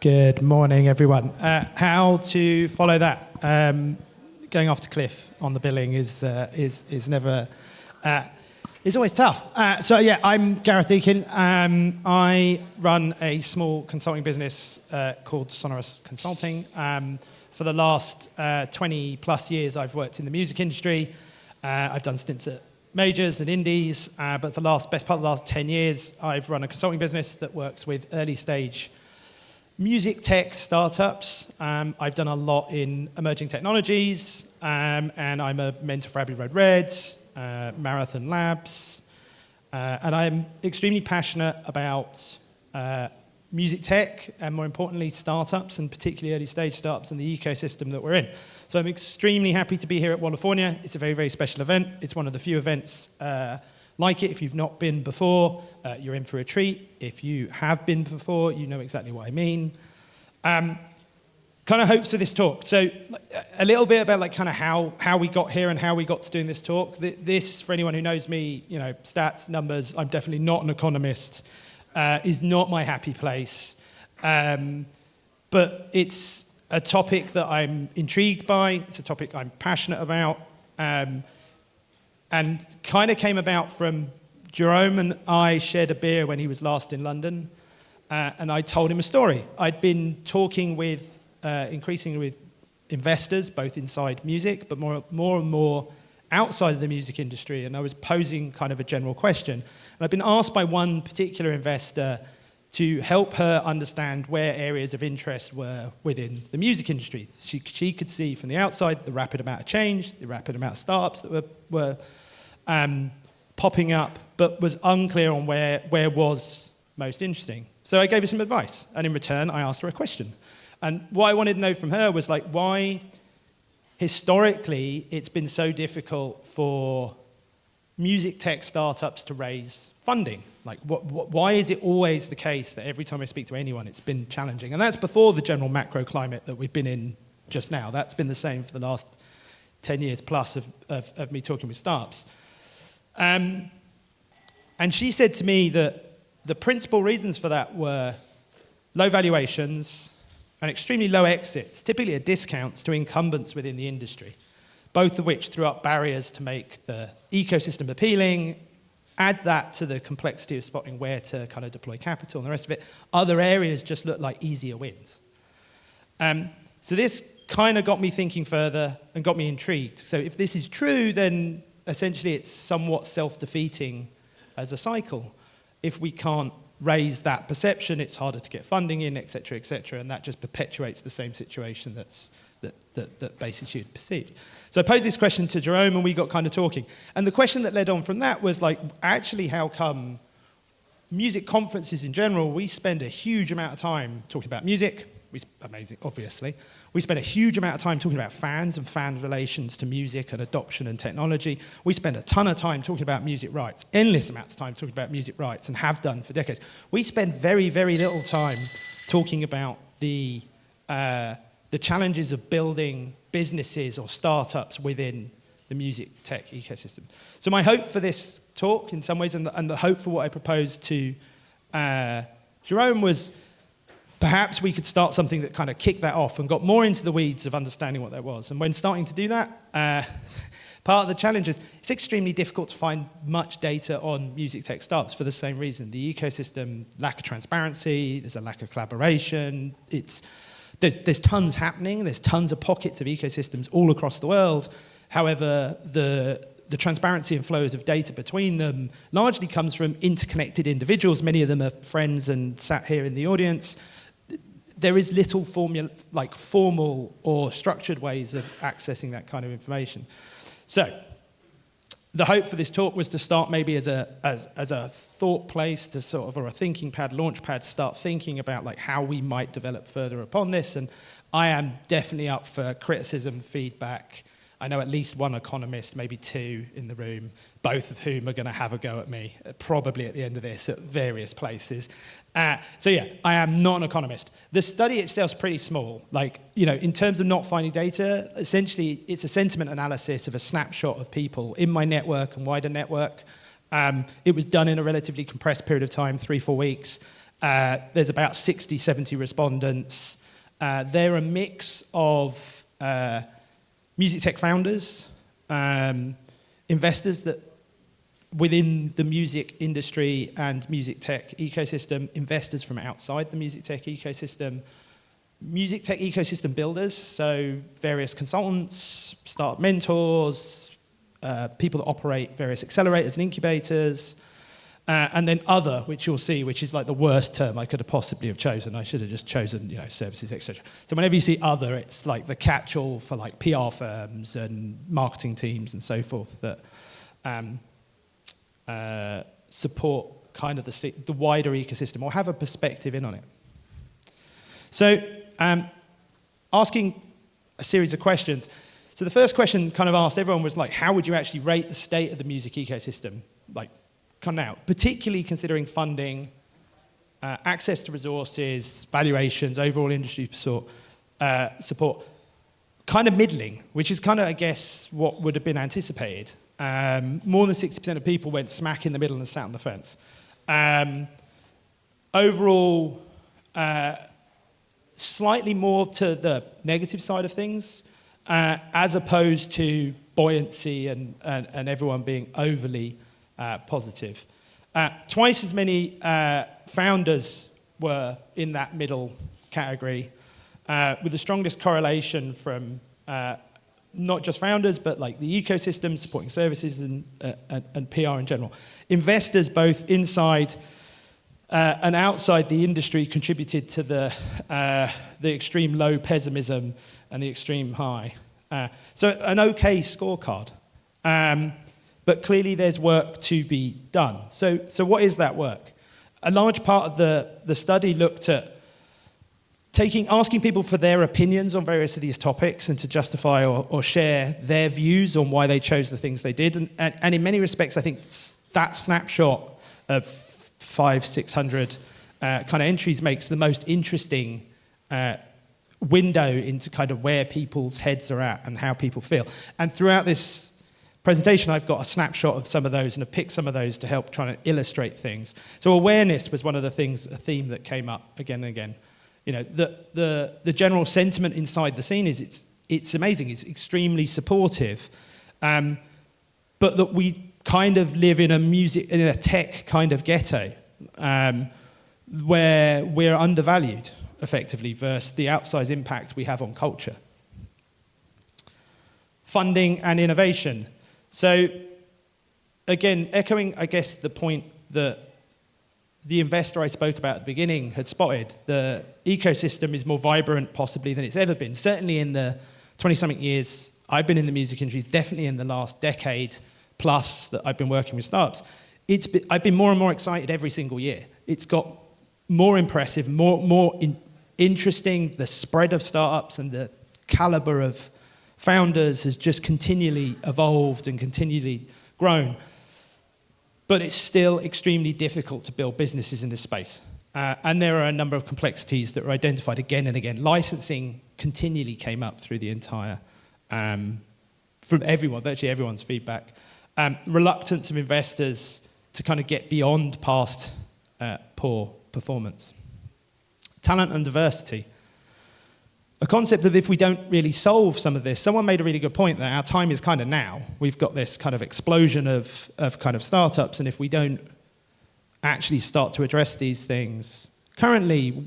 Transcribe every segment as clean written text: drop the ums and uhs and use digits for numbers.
Good morning, everyone. How to follow that? Going off the cliff on the billing is never is always tough. I'm Gareth Deakin. I run a small consulting business called Sonorous Consulting. For the last 20 plus years, I've worked in the music industry. I've done stints at majors and indies, but for the best part of the last 10 years, I've run a consulting business that works with early stage music tech startups. I've done a lot in emerging technologies, and I'm a mentor for Abbey Road Reds, Marathon Labs, and I'm extremely passionate about music tech, and more importantly, startups, and particularly early stage startups and the ecosystem that we're in. So I'm extremely happy to be here at California. It's a very, very special event. It's one of the few events like it. If you've not been before, you're in for a treat. If you have been before, you know exactly what I mean. Kind of hopes for this talk. So a little bit about like kind of how we got here and how we got to doing this talk. This, for anyone who knows me, you know, stats, numbers, I'm definitely not an economist, is not my happy place. But it's a topic that I'm intrigued by. It's a topic I'm passionate about. And kind of came about from Jerome and I shared a beer when he was last in London, and I told him a story. I'd been talking with, increasingly with investors, both inside music, but more and more outside of the music industry, and I was posing kind of a general question. And I've been asked by one particular investor to help her understand where areas of interest were within the music industry. She could see from the outside the rapid amount of change, the rapid amount of startups that were popping up, but was unclear on where was most interesting. So I gave her some advice, and in return, I asked her a question. And what I wanted to know from her was like, why historically it's been so difficult for music tech startups to raise funding. Like, why is it always the case that every time I speak to anyone, it's been challenging? And that's before the general macro climate that we've been in just now. That's been the same for the last 10 years plus of me talking with startups. And she said to me that the principal reasons for that were low valuations and extremely low exits, typically at discounts to incumbents within the industry, both of which threw up barriers to make the ecosystem appealing. Add that to the complexity of spotting where to kind of deploy capital and the rest of it. Other areas just look like easier wins. So this kind of got me thinking further and got me intrigued. So if this is true, then essentially it's somewhat self-defeating as a cycle. If we can't raise that perception, it's harder to get funding in, et cetera, and that just perpetuates the same situation that basically you'd perceived. So I posed this question to Jerome, and we got kind of talking. And the question that led on from that was like, actually, how come music conferences in general, we spend a huge amount of time talking about music, amazing, obviously. We spend a huge amount of time talking about fans and fan relations to music and adoption and technology. We spend a ton of time talking about music rights, endless amounts of time talking about music rights, and have done for decades. We spend very, very little time talking about the challenges of building businesses or startups within the music tech ecosystem. So my hope for this talk, in some ways, and the hope for what I proposed to Jerome was perhaps we could start something that kind of kicked that off and got more into the weeds of understanding what that was. And when starting to do that, part of the challenge is it's extremely difficult to find much data on music tech startups for the same reason. The ecosystem, lack of transparency, there's a lack of collaboration. There's tons happening. There's tons of pockets of ecosystems all across the world. However, the transparency and flows of data between them largely comes from interconnected individuals. Many of them are friends and sat here in the audience. There is little formal or structured ways of accessing that kind of information. So the hope for this talk was to start maybe as a thought place to sort of, or a thinking pad, launch pad, start thinking about like how we might develop further upon this. And I am definitely up for criticism, feedback. I know at least one economist, maybe two in the room, both of whom are going to have a go at me, probably at the end of this at various places. So yeah, I am not an economist. The study itself is pretty small. Like, you know, in terms of not finding data, essentially it's a sentiment analysis of a snapshot of people in my network and wider network. It was done in a relatively compressed period of time, 3-4 weeks. There's about 60, 70 respondents. They're a mix of music tech founders, investors that within the music industry and music tech ecosystem, investors from outside the music tech ecosystem builders, so various consultants, startup mentors, people that operate various accelerators and incubators, and then other, which you'll see, which is like the worst term I could have possibly have chosen. I should have just chosen, services, etc. So whenever you see other, it's like the catch-all for like PR firms and marketing teams and so forth that support kind of the wider ecosystem or have a perspective in on it. So asking a series of questions. So the first question kind of asked everyone was like, how would you actually rate the state of the music ecosystem? Like, come now, particularly considering funding, access to resources, valuations, overall industry support, kind of middling, which is kind of, I guess, what would have been anticipated. More than 60% of people went smack in the middle and sat on the fence. Overall, slightly more to the negative side of things, as opposed to buoyancy and everyone being overly positive. Twice as many founders were in that middle category, with the strongest correlation from not just founders, but like the ecosystem, supporting services, and PR in general. Investors, both inside and outside the industry, contributed to the extreme low pessimism and the extreme high. So an okay scorecard. But clearly there's work to be done. So what is that work? A large part of the study looked at asking people for their opinions on various of these topics and to justify or share their views on why they chose the things they did. And in many respects, I think that snapshot of 500-600 kind of entries makes the most interesting window into kind of where people's heads are at and how people feel. And throughout this presentation, I've got a snapshot of some of those and I've picked some of those to help try to illustrate things. So awareness was one of the things, a theme that came up again and again. The general sentiment inside the scene is it's amazing, it's extremely supportive, but that we kind of live in a tech kind of ghetto, where we're undervalued effectively versus the outsized impact we have on culture. Funding and innovation. So again, echoing, I guess, the point that the investor I spoke about at the beginning had spotted, the ecosystem is more vibrant possibly than it's ever been. Certainly in the 20-something years I've been in the music industry, definitely in the last decade plus that I've been working with startups, I've been more and more excited every single year. It's got more impressive, more interesting. The spread of startups and the caliber of founders has just continually evolved and continually grown. But it's still extremely difficult to build businesses in this space. And there are a number of complexities that were identified again and again. Licensing continually came up through the entire, from everyone, virtually everyone's feedback. Reluctance of investors to kind of get beyond past poor performance. Talent and diversity. A concept of if we don't really solve some of this, someone made a really good point that our time is kind of now. We've got this kind of explosion of kind of startups, and if we don't actually start to address these things, currently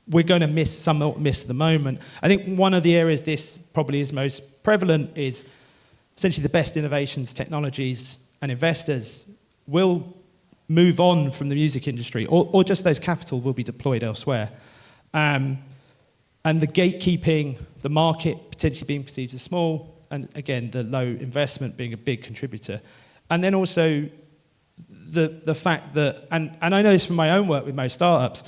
we're going to miss the moment. I think one of the areas this probably is most prevalent is essentially the best innovations, technologies, and investors will move on from the music industry, or just those capital will be deployed elsewhere. And the gatekeeping, the market potentially being perceived as small, and again, the low investment being a big contributor. And then also the fact that, and I know this from my own work with most startups,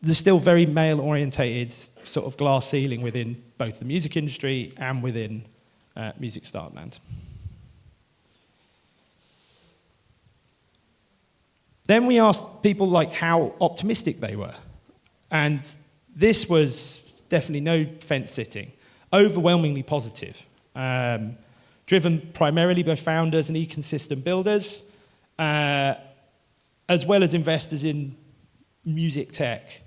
there's still very male-orientated sort of glass ceiling within both the music industry and within MusicStartupLand. Then we asked people like how optimistic they were. And this was definitely no fence sitting, overwhelmingly positive, driven primarily by founders and ecosystem builders, as well as investors in music tech.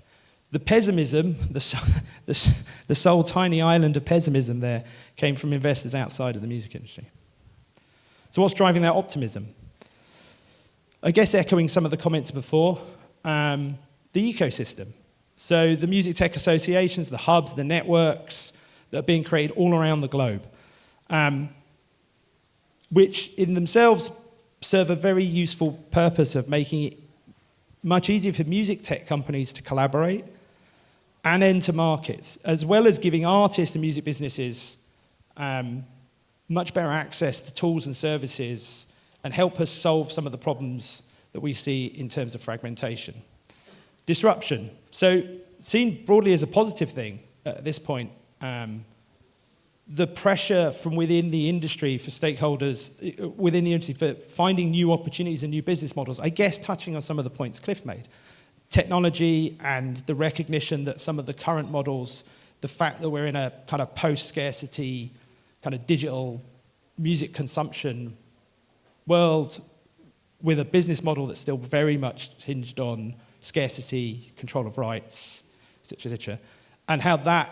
The pessimism, the sole tiny island of pessimism there, came from investors outside of the music industry. So what's driving that optimism? I guess echoing some of the comments before, the ecosystem. So the music tech associations, the hubs, the networks that are being created all around the globe, which in themselves serve a very useful purpose of making it much easier for music tech companies to collaborate and enter markets, as well as giving artists and music businesses much better access to tools and services and help us solve some of the problems that we see in terms of fragmentation. Disruption. So seen broadly as a positive thing at this point, the pressure from within the industry for stakeholders within the industry for finding new opportunities and new business models, I guess touching on some of the points Cliff made. Technology and the recognition that some of the current models, the fact that we're in a kind of post-scarcity, kind of digital music consumption world with a business model that's still very much hinged on scarcity, control of rights, et cetera, and how that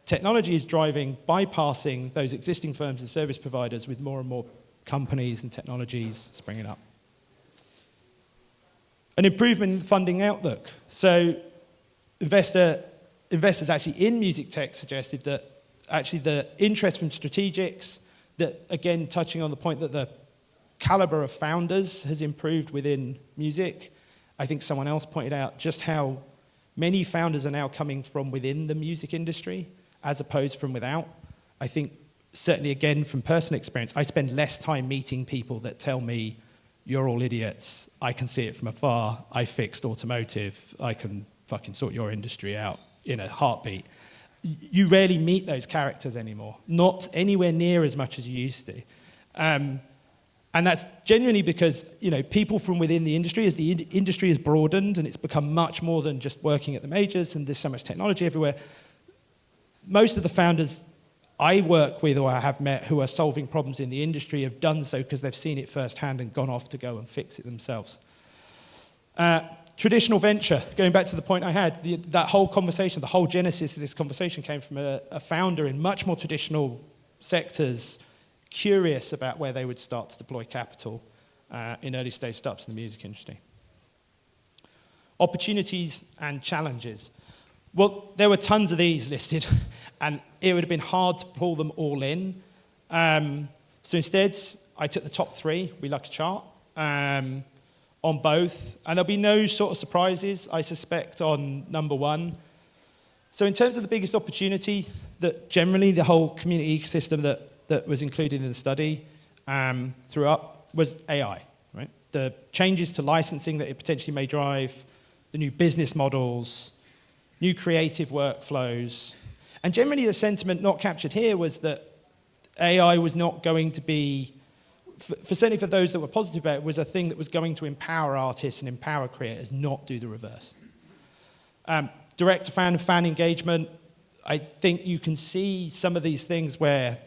technology is bypassing those existing firms and service providers with more and more companies and technologies springing up. An improvement in the funding outlook. So investors actually in music tech suggested that actually the interest from strategics, that again touching on the point that the caliber of founders has improved within music. I think someone else pointed out just how many founders are now coming from within the music industry as opposed from without. I think certainly again from personal experience, I spend less time meeting people that tell me, you're all idiots, I can see it from afar, I fixed automotive, I can fucking sort your industry out in a heartbeat. You rarely meet those characters anymore, not anywhere near as much as you used to. And that's genuinely because people from within the industry, as the industry has broadened and it's become much more than just working at the majors and there's so much technology everywhere, most of the founders I work with or I have met who are solving problems in the industry have done so because they've seen it firsthand and gone off to go and fix it themselves. Traditional venture, going back to the point I had, that whole conversation, the whole genesis of this conversation came from a founder in much more traditional sectors, curious about where they would start to deploy capital in early stage startups in the music industry. Opportunities and challenges. Well, there were tons of these listed, and it would have been hard to pull them all in. So instead, I took the top three, we like a chart, on both, and there'll be no sort of surprises, I suspect, on number one. So in terms of the biggest opportunity, that generally the whole community ecosystem that was included in the study threw up was AI, right? The changes to licensing that it potentially may drive, the new business models, new creative workflows. And generally the sentiment not captured here was that AI was not going to be, certainly for those that were positive about it, was a thing that was going to empower artists and empower creators, not do the reverse. Direct-to-fan and fan engagement, I think you can see some of these things where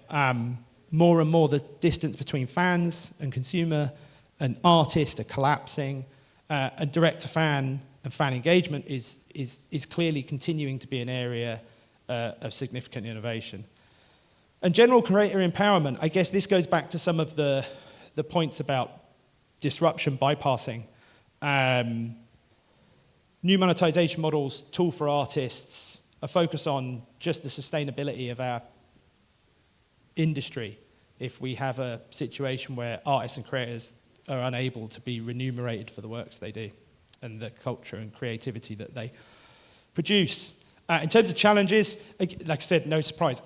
more and more the distance between fans and consumer and artist are collapsing, and direct-to-fan and fan engagement is clearly continuing to be an area of significant innovation. And general creator empowerment, I guess this goes back to some of the points about disruption bypassing. New monetization models, tool for artists, a focus on just the sustainability of our industry. If we have a situation where artists and creators are unable to be remunerated for the works they do and the culture and creativity that they produce. In terms of challenges, like I said, no surprise,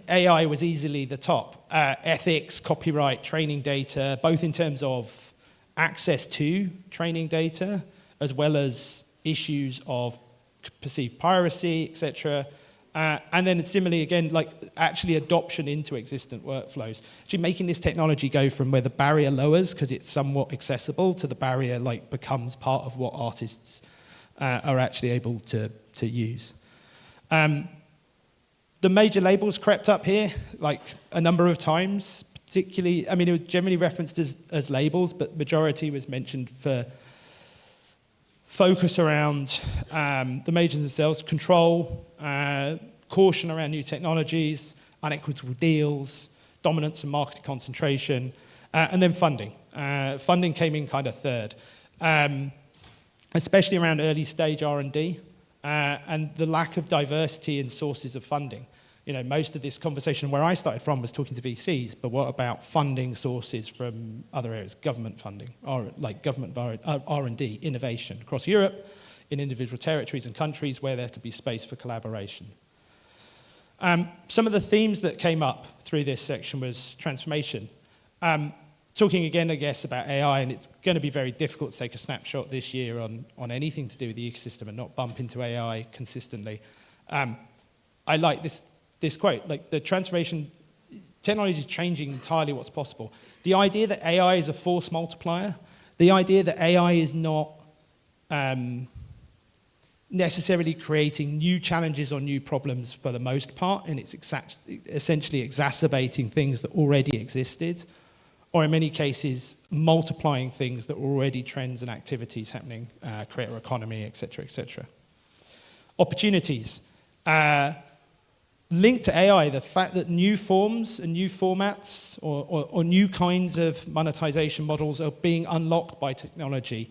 AI was easily the top. Ethics, copyright, training data, both in terms of access to training data, as well as issues of perceived piracy, etc. And then similarly, again, like actually adoption into existent workflows. Actually making this technology go from where the barrier lowers, because it's somewhat accessible, to the barrier like becomes part of what artists are actually able to use. The major labels crept up here, like a number of times, particularly, I mean, it was generally referenced as labels, but majority was mentioned for focus around the majors themselves, control, caution around new technologies, unequitable deals, dominance and market concentration, and then funding. Funding came in kind of third, especially around early stage R&D and the lack of diversity in sources of funding. You know, most of this conversation where I started from was talking to VCs, but what about funding sources from other areas, government funding, or like government R&D, innovation across Europe, in individual territories and countries where there could be space for collaboration. Some of the themes that came up through this section was transformation. Talking again, I guess, about AI, and it's going to be very difficult to take a snapshot this year on anything to do with the ecosystem and not bump into AI consistently. I like this quote, like the transformation, technology is changing entirely what's possible. The idea that AI is a force multiplier, the idea that AI is not necessarily creating new challenges or new problems for the most part, and it's essentially exacerbating things that already existed, or in many cases, multiplying things that were already trends and activities happening, creator economy, et cetera, et cetera. Opportunities. Linked to AI, the fact that new forms and new formats or new kinds of monetization models are being unlocked by technology,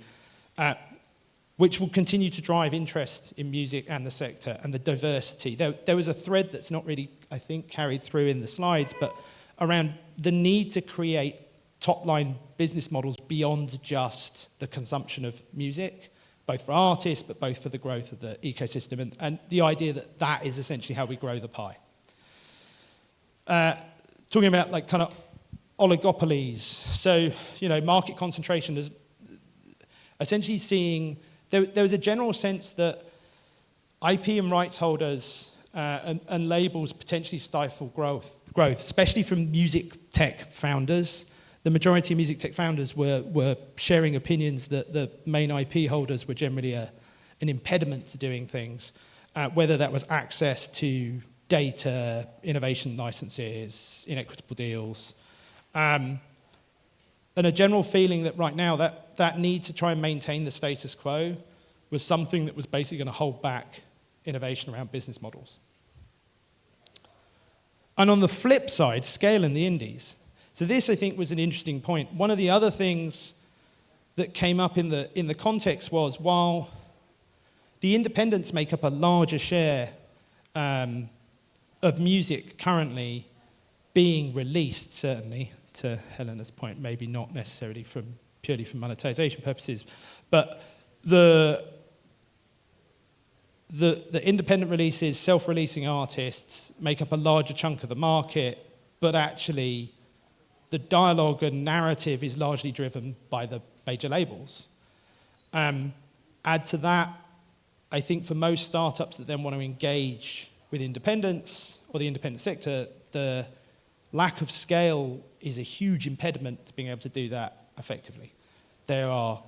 which will continue to drive interest in music and the sector and the diversity. There was a thread that's not really, I think, carried through in the slides, but around the need to create top-line business models beyond just the consumption of music, both for artists, but both for the growth of the ecosystem, and the idea that that is essentially how we grow the pie. Talking about like kind of oligopolies, so, you know, market concentration is essentially seeing, there was a general sense that IP and rights holders and labels potentially stifle growth, especially from music tech founders. The majority of music tech founders were sharing opinions that the main IP holders were generally an impediment to doing things, whether that was access to data, innovation licenses, inequitable deals, and a general feeling that right now that need to try and maintain the status quo was something that was basically going to hold back innovation around business models. And on the flip side, scale in the indies. So this, I think, was an interesting point. One of the other things that came up in the context was, while the independents make up a larger share of music currently being released, certainly, to Helena's point, maybe not necessarily purely from monetization purposes, but the independent releases, self-releasing artists make up a larger chunk of the market, but actually the dialogue and narrative is largely driven by the major labels. Add to that, I think for most startups that then want to engage with independents or the independent sector, the lack of scale is a huge impediment to being able to do that effectively. There are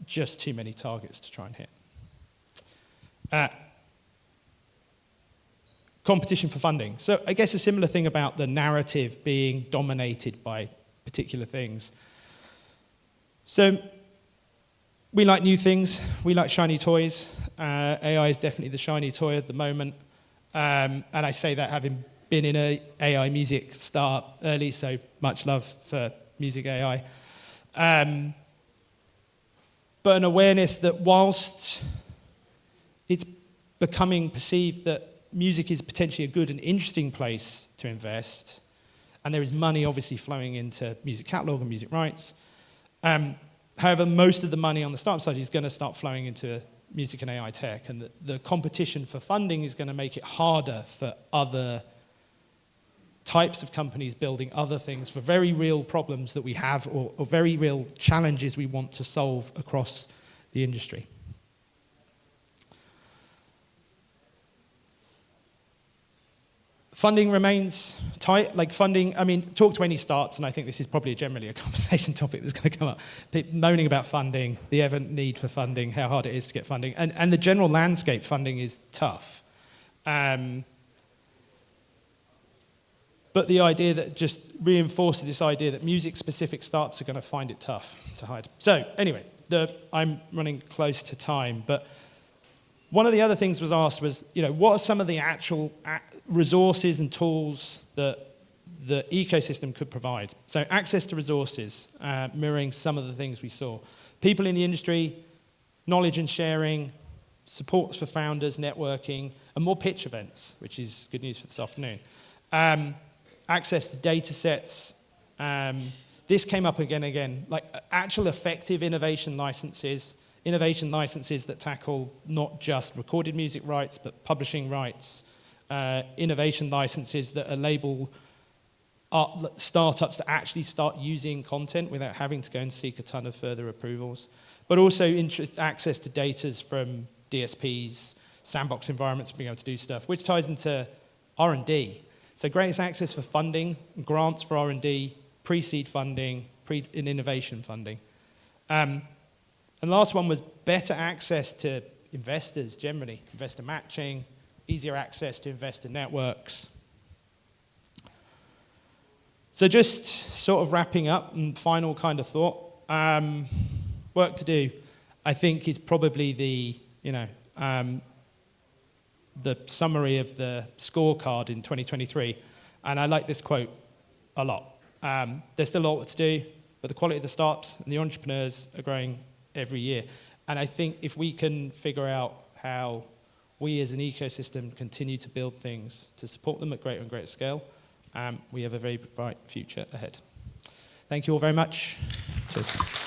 just too many targets to try and hit. Competition for funding. So I guess a similar thing about the narrative being dominated by particular things. So we like new things. We like shiny toys. AI is definitely the shiny toy at the moment. And I say that having been in an AI music startup early, so much love for music AI. But an awareness that whilst it's becoming perceived that music is potentially a good and interesting place to invest, and there is money obviously flowing into music catalog and music rights. However, most of the money on the startup side is going to start flowing into music and AI tech, and the competition for funding is going to make it harder for other types of companies building other things for very real problems that we have, or very real challenges we want to solve across the industry. Funding remains tight. Like funding, I mean, talk to any startups, and I think this is probably generally a conversation topic that's going to come up. People moaning about funding, the ever need for funding, how hard it is to get funding, and the general landscape funding is tough. But the idea that just reinforces this idea that music-specific startups are going to find it tough to hide. So anyway, I'm running close to time, but one of the other things was asked was, what are some of the actual resources and tools that the ecosystem could provide? So access to resources, mirroring some of the things we saw. People in the industry, knowledge and sharing, supports for founders, networking, and more pitch events, which is good news for this afternoon. Access to data sets. This came up again, like actual effective innovation licenses that tackle not just recorded music rights, but publishing rights, innovation licenses that enable startups to actually start using content without having to go and seek a ton of further approvals, but also access to data from DSPs, sandbox environments, being able to do stuff, which ties into R&D. So greatest access for funding, grants for R&D, pre-seed funding, and innovation funding. And the last one was better access to investors generally, investor matching, easier access to investor networks. So just sort of wrapping up and final kind of thought, work to do, I think, is probably the summary of the scorecard in 2023. And I like this quote a lot. There's still a lot to do, but the quality of the startups and the entrepreneurs are growing every year. And I think if we can figure out how we as an ecosystem continue to build things to support them at greater and greater scale, we have a very bright future ahead. Thank you all very much. Cheers.